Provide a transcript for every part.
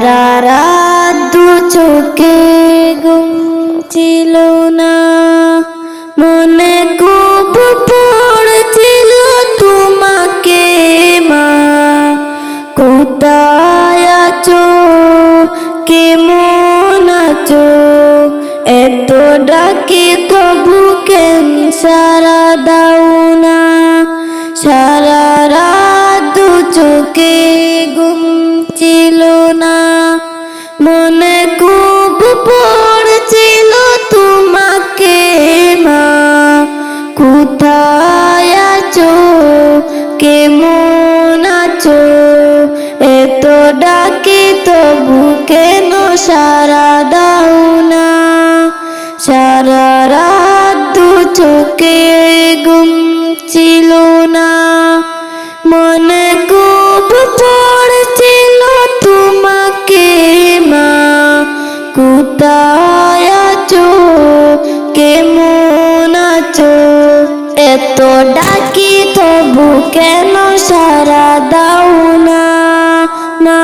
সারা রাত দু চোখে ঘুম ছিল না, মনে খুব পড়ছিল তোমাকে মা। কোথায় আছো, কেমন আছো, এত ডাকি তবু কেন সারা দাও না। সারা রাত দু চোখে ঘুম ছিল না, মনে খুব পড়ছিল তোমাকে মা। কোথায় আছো, কেমন আছো, এত ডাকি তবু কেন সারা দাও না। সারা রাত দু চোখে ঘুম ছিল না, মনে খুব পড়ছিল তোমাকে মা। কোথায় আছো, কেমন আছো, এত ডাকি তবু কেন সারা দাও না। মা,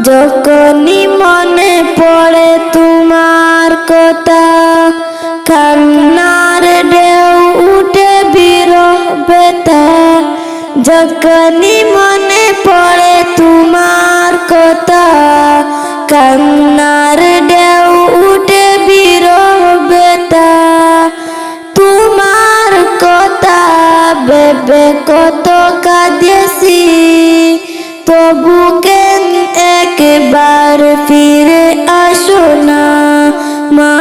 যখনই মনে পড়ে তোমার কথা, কান্নার ঢেউ উঠে বিরহ ব্যথা। যখনই মনে পড়ে তোমার কথা, কান্নার ঢেউ উঠে বিরহ ব্যথা। তোমার কথা ভেবে কত কাঁদেছি, তবু কেন একবার ফিরে আসো না মা।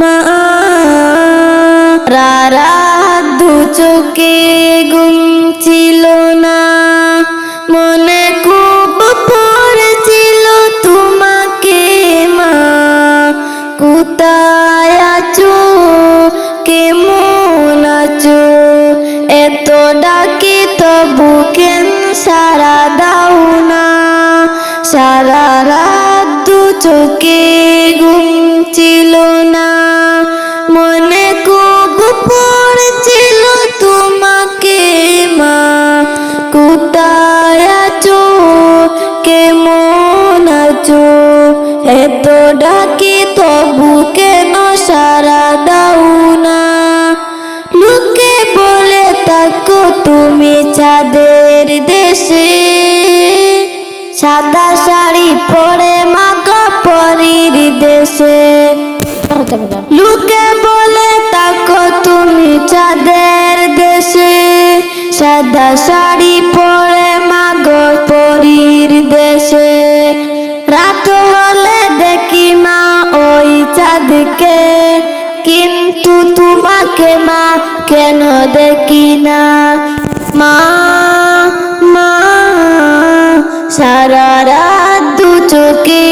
মা, রাত দু চোখে ঘুম ছিল না, মনে খুব পড়ছিল তোমাকে মা। কোথায় আছো, কেমন আছো, এত ডাকি তবু কেন সারা দাও না। সারা রাত দু চোখে ঘুম ছিল না, মনে খুব পড়ছিল তোমাকে মা। কোথায় আছো, কেমন আছো, এত ডাকি তবু কেন সারা দাও না। লোকে বলে থাকো তুমি চাঁদের দেশে, সাদা শাড়ি পরে মা গো পরীর দেশে। লোকে বলে থাকো তুমি চাঁদের দেশে, সাদা শাড়ি পরে মা গো পরীর দেশে। রাত হলে দেখি মা ওই চাঁদকে, কিন্তু তোমাকে মা কেন দেখি না। মা, মা, সারা রাত দু চোখে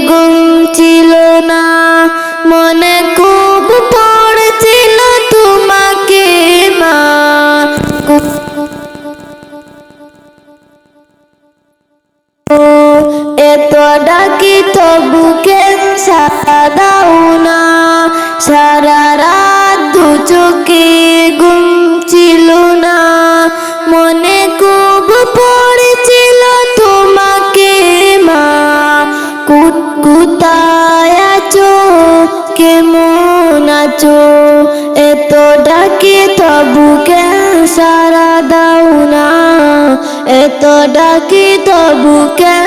ঘুম ছিল না, মনে খুব পড়ছিল তোমাকে মা। এত ডাকি তবু কেন সারা দাও না। সারা রাত দু চোখে ঘুম ছিল না, মনে খুব পড়ছিল তোমাকে মা। কোথায় আছো, কেমন আছো, এত ডাকি তবু কেন সারা দাও না। এত ডাকি তবু কেন